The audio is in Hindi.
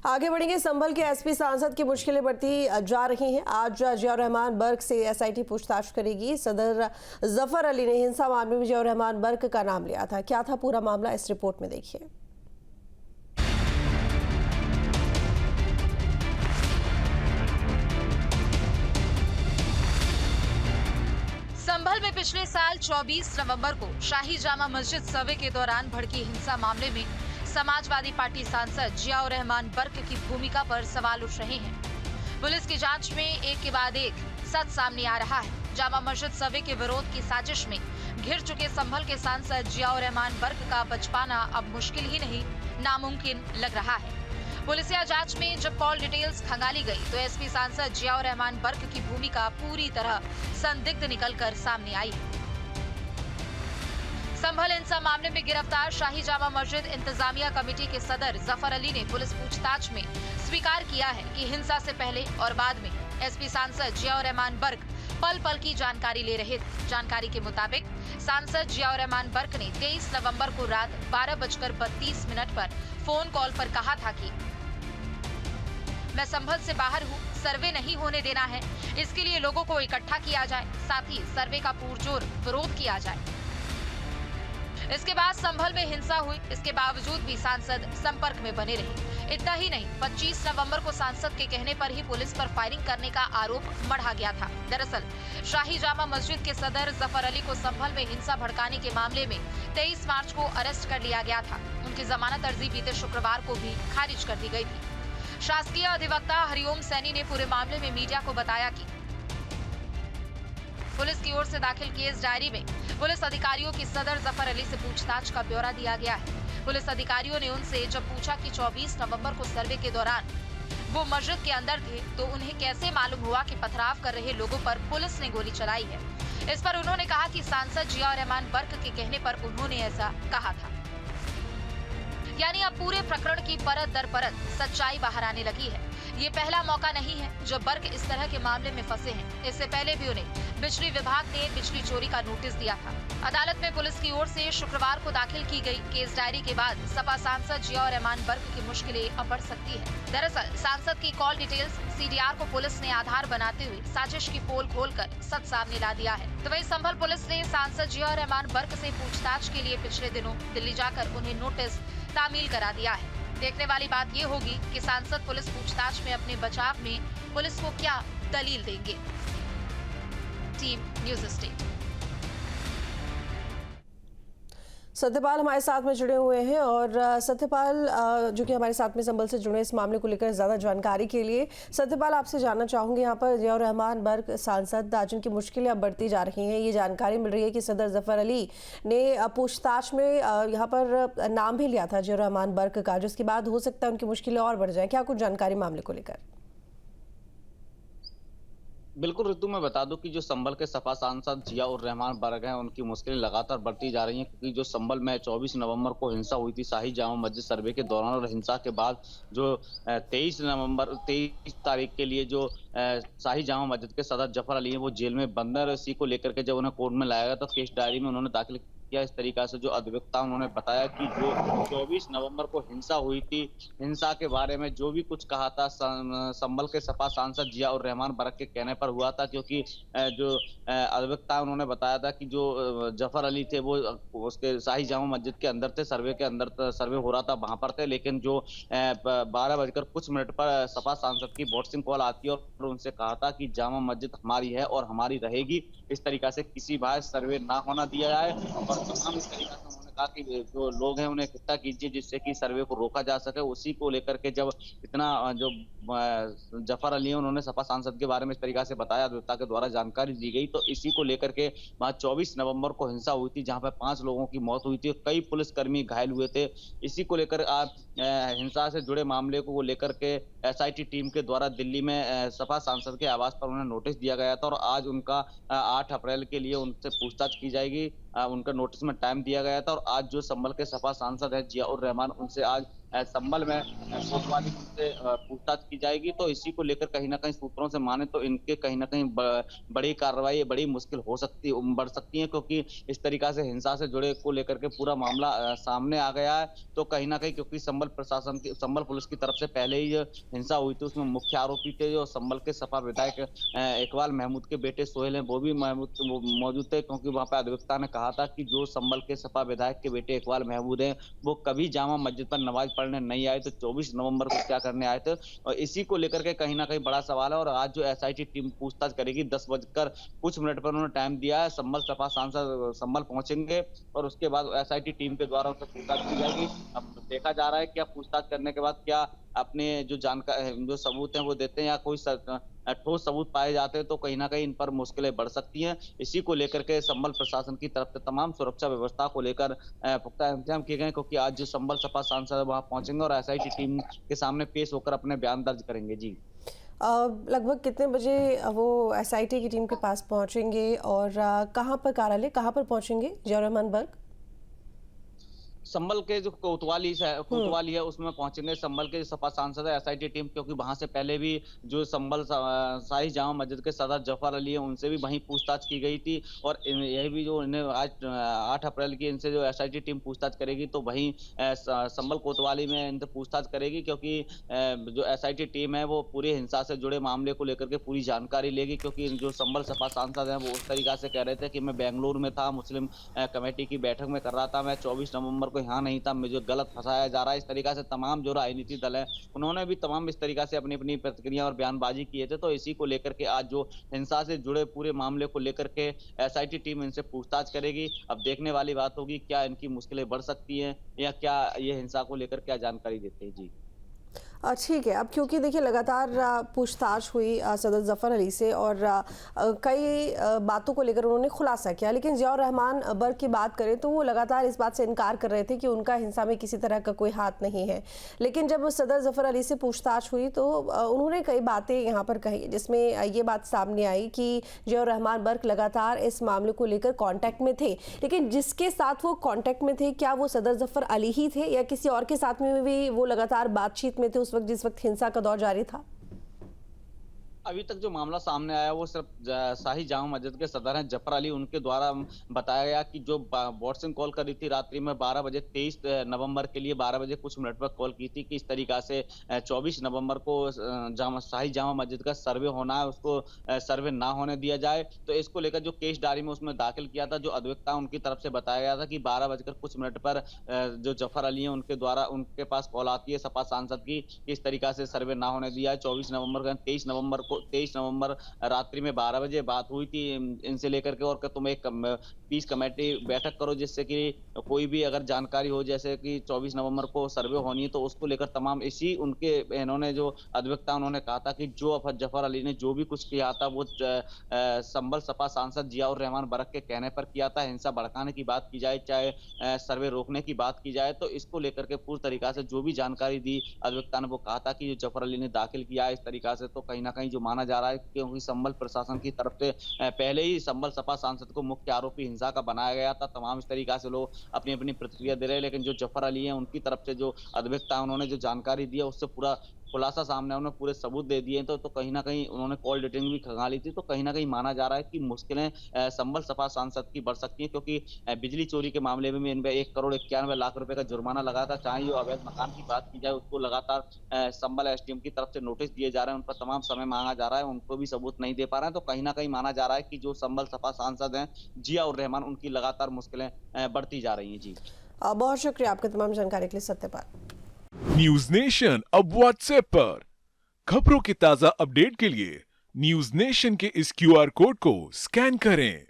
आगे बढ़ेंगे। संभल के एसपी सांसद की मुश्किलें बढ़ती जा रही हैं। आज जियाउर रहमान बर्क से एसआईटी पूछताछ करेगी। सदर जफर अली ने हिंसा मामले में जियाउर रहमान बर्क का नाम लिया था। क्या था पूरा मामला, इस रिपोर्ट में देखिए। संभल में पिछले साल 24 नवंबर को शाही जामा मस्जिद सर्वे के दौरान भड़की हिंसा मामले में समाजवादी पार्टी सांसद जियाउर रहमान बर्क की भूमिका पर सवाल उठ रहे हैं। पुलिस की जांच में एक के बाद एक सच सामने आ रहा है। जामा मस्जिद सर्वे के विरोध की साजिश में घिर चुके संभल के सांसद जियाउर रहमान बर्क का बच पाना अब मुश्किल ही नहीं, नामुमकिन लग रहा है। पुलिसिया जांच में जब कॉल डिटेल्स खंगाली गई तो एसपी सांसद जियाउर रहमान बर्क की भूमिका पूरी तरह संदिग्ध निकलकर सामने आई है। संभल हिंसा मामले में गिरफ्तार शाही जामा मस्जिद इंतजामिया कमेटी के सदर जफर अली ने पुलिस पूछताछ में स्वीकार किया है कि हिंसा से पहले और बाद में एसपी सांसद जियाउर रहमान बर्क पल पल की जानकारी ले रहे थे। जानकारी के मुताबिक सांसद जियाउर रहमान बर्क ने 23 नवंबर को रात 12:32 पर फोन कॉल पर कहा था कि मैं संभल से बाहर हूँ, सर्वे नहीं होने देना है, इसके लिए लोगों को इकट्ठा किया जाए, साथ ही सर्वे का पुरजोर विरोध किया जाए। इसके बाद संभल में हिंसा हुई, इसके बावजूद भी सांसद संपर्क में बने रहे। इतना ही नहीं, 25 नवंबर को सांसद के कहने पर ही पुलिस पर फायरिंग करने का आरोप मढ़ा गया था। दरअसल शाही जामा मस्जिद के सदर जफर अली को संभल में हिंसा भड़काने के मामले में 23 मार्च को अरेस्ट कर लिया गया था। उनकी जमानत अर्जी बीते शुक्रवार को भी खारिज कर दी गई थी। शासकीय अधिवक्ता हरिओम सैनी ने पूरे मामले में मीडिया को बताया कि पुलिस की ओर से दाखिल केस डायरी में पुलिस अधिकारियों की सदर जफर अली से पूछताछ का ब्यौरा दिया गया है। पुलिस अधिकारियों ने उनसे जब पूछा कि 24 नवंबर को सर्वे के दौरान वो मस्जिद के अंदर थे तो उन्हें कैसे मालूम हुआ कि पथराव कर रहे लोगों पर पुलिस ने गोली चलाई है। इस पर उन्होंने कहा कि सांसद जियाउर रहमान बर्क के कहने पर उन्होंने ऐसा कहा था। यानी अब पूरे प्रकरण की परत दर परत सच्चाई बाहर आने लगी है। ये पहला मौका नहीं है जब बर्क इस तरह के मामले में फंसे हैं। इससे पहले भी उन्हें बिजली विभाग ने बिजली चोरी का नोटिस दिया था। अदालत में पुलिस की ओर से शुक्रवार को दाखिल की गई केस डायरी के बाद सपा सांसद जियाउर रहमान बर्क की मुश्किलें अब बढ़ सकती है। दरअसल सांसद की कॉल डिटेल्स सीडीआर को पुलिस ने आधार बनाते हुए साजिश की पोल खोलकर सच सामने ला दिया है। तो वहीं संभल पुलिस ने सांसद जियाउर रहमान बर्क से पूछताछ के लिए पिछले दिनों दिल्ली जाकर उन्हें नोटिस तामील करा दिया है। देखने वाली बात ये होगी कि सांसद पुलिस पूछताछ में अपने बचाव में पुलिस को क्या दलील देंगे। Team news state. सत्यपाल हमारे साथ में जुड़े हुए हैं और सत्यपाल जो कि हमारे साथ में संभल से जुड़े इस मामले को लेकर ज़्यादा जानकारी के लिए सत्यपाल आपसे जानना चाहूँगी, यहाँ पर जियाउर रहमान बर्क सांसद जिनकी मुश्किलें अब बढ़ती जा रही हैं, ये जानकारी मिल रही है कि सदर जफर अली ने पूछताछ में यहाँ पर नाम भी लिया था जियाउर रहमान बर्क का, जिसके बाद हो सकता है उनकी मुश्किलें और बढ़ जाएं। क्या कुछ जानकारी मामले को लेकर? बिल्कुल ऋतु, मैं बता दूं कि जो संभल के सपा सांसद जियाउर रहमान बर्क हैं, उनकी मुश्किलें लगातार बढ़ती जा रही हैं, क्योंकि जो संभल में 24 नवंबर को हिंसा हुई थी शाही जामा मस्जिद सर्वे के दौरान, और हिंसा के बाद जो 23 तारीख के लिए जो शाही जामा मस्जिद के सदर जफर अली हैं वो जेल में बंद है। इसी को लेकर के जब उन्हें कोर्ट में लाया गया तो केस डायरी में उन्होंने दाखिल किया। इस तरीका से जो अधिवक्ता उन्होंने बताया कि जो 24 नवंबर को हिंसा हुई थी, हिंसा के बारे में जो भी कुछ कहा था संभल के सपा सांसद जियाउर रहमान बर्क के कहने पर हुआ था, क्योंकि जो अधिवक्ता उन्होंने बताया था कि जो जफर अली थे वो उसके शाही जामा मस्जिद के अंदर थे, सर्वे के अंदर सर्वे हो रहा था, वहां पर थे। लेकिन जो 12 बजकर कुछ पर सपा सांसद की व्हाट्सएप कॉल आती है और उनसे कहा था कि जामा मस्जिद हमारी है और हमारी रहेगी, इस तरीका से किसी बार सर्वे ना होना दिया जाए। और तमाम इस तरीका से उन्होंने कहा कि जो लोग हैं उन्हें इकट्ठा कीजिए जिससे कि सर्वे को रोका जा सके। उसी को लेकर के जब इतना जो जफर अली उन्होंने सपा सांसद के बारे में इस तरीका से बताया, अधिवक्ता के द्वारा जानकारी दी गई, तो इसी को लेकर के वहां 24 नवंबर को हिंसा हुई थी, जहां पर 5 लोगों की मौत हुई थी, कई पुलिसकर्मी घायल हुए थे। इसी को लेकर हिंसा से जुड़े मामले को लेकर के एसआईटी टीम के द्वारा दिल्ली में सपा सांसद के आवास पर उन्हें नोटिस दिया गया था और आज उनका 8 अप्रैल के लिए उनसे पूछताछ की जाएगी। उनका नोटिस में टाइम दिया गया था और आज जो संभल के सपा सांसद है जियाउर रहमान, उनसे आज संभल में कोतवाली से पूछताछ की जाएगी। तो इसी को लेकर कहीं न कहीं सूत्रों से माने तो इनके कहीं न कहीं बड़ी कार्रवाई, बड़ी मुश्किल हो सकती बढ़ सकती है, क्योंकि इस तरीक़ा से हिंसा से जुड़े को लेकर के पूरा मामला सामने आ गया है। तो कहीं न कहीं क्योंकि संभल पुलिस की तरफ से पहले ही जो हिंसा हुई थी उसमें मुख्य आरोपी थे जो संभल के सपा विधायक इकबाल महमूद के बेटे सोहेल हैं, वो भी मौजूद थे, क्योंकि वहाँ पे अधिवक्ता ने कहा था कि जो संभल के सपा विधायक के बेटे इकबाल महमूद हैं, वो कभी जामा मस्जिद पर नमाज पढ़ने नहीं आए, तो 24 नवंबर को क्या करने आए थे। और इसी को लेकर के कहीं न कहीं बड़ा सवाल है। और आज जो एसआईटी टीम पूछताछ करेगी, 10 बजकर कुछ मिनट पर उन्होंने टाइम दिया है। संभल सपा सांसद संभल पहुंचेंगे और उसके बाद एसआईटी टीम के द्वारा उनसे पूछताछ की जाएगी। अब देखा जा रहा है क्या पूछताछ करने के बाद क्या अपने जो सबूत हैं वो देते हैं, या कोई ठोस सबूत पाए जाते हैं तो कहीं न कहीं इन पर मुश्किलें बढ़ सकती हैं। इसी को लेकर के संभल प्रशासन की तरफ से तमाम सुरक्षा व्यवस्था को लेकर पुख्ता इंतजाम किए गए हैं, क्योंकि आज जो संभल सपा सांसद वहां पहुंचेंगे और एसआईटी टीम के सामने पेश होकर अपने बयान दर्ज करेंगे। जी, लगभग कितने बजे वो एसआईटी की टीम के पास पहुंचेंगे और कहाँ पर कार्यालय, कहाँ पर पहुंचेंगे जियाउर रहमान बर्क? संभल के जो कोतवाली है उसमें पहुंचेंगे संभल के सपा सांसद है एसआईटी टीम, क्योंकि वहां से पहले भी जो संभल शाही जामा मस्जिद के सदर जफर अली है उनसे भी वहीं पूछताछ की गई थी। और यही भी जो इन्हें आज 8 अप्रैल की इनसे जो एसआईटी टीम पूछताछ करेगी तो वहीं संभल कोतवाली में इनसे पूछताछ करेगी, क्योंकि जो एसआईटी टीम है वो पूरी हिंसा से जुड़े मामले को लेकर के पूरी जानकारी लेगी। क्योंकि जो संभल सपा सांसद है वो उस तरीका से कह रहे थे कि मैं बेंगलुरु में था, मुस्लिम कमेटी की बैठक में कर रहा था, मैं 24 नवंबर को यहाँ नहीं था, मुझे गलत फंसाया जा रहा है। इस तरीका से तमाम जो राजनीतिक दल है उन्होंने भी तमाम इस तरीका से अपनी अपनी प्रतिक्रिया और बयानबाजी किए थे। तो इसी को लेकर के आज जो हिंसा से जुड़े पूरे मामले को लेकर के एसआईटी टीम इनसे पूछताछ करेगी। अब देखने वाली बात होगी क्या इनकी मुश्किलें बढ़ सकती हैं या क्या ये हिंसा को लेकर क्या जानकारी देते हैं। जी, ठीक है। अब क्योंकि देखिए लगातार पूछताछ हुई सदर जफ़र अली से और कई बातों को लेकर उन्होंने खुलासा किया, लेकिन जियाउर रहमान बर्क की बात करें तो वो लगातार इस बात से इनकार कर रहे थे कि उनका हिंसा में किसी तरह का कोई हाथ नहीं है। लेकिन जब सदर जफ़र अली से पूछताछ हुई तो उन्होंने कई बातें यहाँ पर कही, जिसमें ये बात सामने आई कि जियाउर रहमान बर्क लगातार इस मामले को लेकर कॉन्टैक्ट में थे, लेकिन जिसके साथ वो कॉन्टैक्ट में थे क्या वो सदर जफ़र अली ही थे या किसी और के साथ में भी वो लगातार बातचीत में थे उस वक्त जिस वक्त हिंसा का दौर जारी था? अभी तक जो मामला सामने आया वो सिर्फ शाही जामा मस्जिद के सदर हैं जफर अली, उनके द्वारा बताया गया कि जो व्हाट्सएप कॉल करी थी रात्रि में 12 बजे 23 नवंबर के लिए 12 बजे कुछ मिनट पर कॉल की थी कि इस तरीका से 24 नवंबर को शाही जामा मस्जिद का सर्वे होना है, उसको सर्वे ना होने दिया जाए। तो इसको लेकर जो केस डायरी में उसमें दाखिल किया था, जो अधिवक्ता उनकी तरफ से बताया गया था कि 12 बजकर कुछ मिनट पर जो जफर अली है उनके द्वारा उनके पास कॉल आती है सपा सांसद की इस तरीका से सर्वे ना होने दिया है। 24 नवंबर का 23 नवंबर रात्रि में 12 बजे बात हुई थी इनसे लेकर के, और तुम एक पीस कमेटी बैठक करो जिससे कि कोई भी अगर जानकारी हो, जैसे कि 24 नवंबर को सर्वे होनी है तो उसको लेकर तमाम इसी उनके इन्होंने जो अधिवक्ता उन्होंने कहा था कि जो जफर अली ने जो भी कुछ किया था वो संभल सपा सांसद जियाउर रहमान बर्क के कहने पर किया था। हिंसा भड़काने की बात की जाए चाहे सर्वे रोकने की बात की जाए, तो इसको लेकर के पूरी तरीका से जो भी जानकारी दी अधिवक्ता ने वो कहा था कि जो जफर अली ने दाखिल किया है इस तरीका से, तो कहीं ना कहीं जो माना जा रहा है क्योंकि संभल प्रशासन की तरफ से पहले ही संभल सपा सांसद को मुख्य आरोपी हिंसा का बनाया गया था। तमाम इस तरीका से लोग अपनी अपनी प्रतिक्रिया दे रहे हैं, लेकिन जो जफर अली है उनकी तरफ से जो अधिवक्ता उन्होंने जो जानकारी दी है उससे पूरा खुलासा सामने, उन्होंने पूरे सबूत दे दिए। तो कहीं ना कहीं उन्होंने कॉल डेटिंग भी खंगाली थी, तो कहीं ना कहीं माना जा रहा है कि मुश्किलें संभल सपा सांसद की बढ़ सकती हैं, क्योंकि बिजली चोरी के मामले में इन पे 1,91,00,000 रुपए का जुर्माना लगा था। चाहे जो अवैध मकान की बात की जाए उसको लगातार संभल एसडीएम की तरफ से नोटिस दिए जा रहे हैं, उन पर तमाम समय मांगा जा रहा है, उनको भी सबूत नहीं दे पा रहे हैं। तो कहीं ना कहीं माना जा रहा है कि जो संभल सपा सांसद हैं जियाउर रहमान, उनकी लगातार मुश्किलें बढ़ती जा रही हैं। जी, बहुत शुक्रिया आपके तमाम जानकारी के लिए सत्यपाल। न्यूज नेशन अब व्हाट्सएप पर खबरों के ताजा अपडेट के लिए न्यूज नेशन के इस क्यूआर कोड को स्कैन करें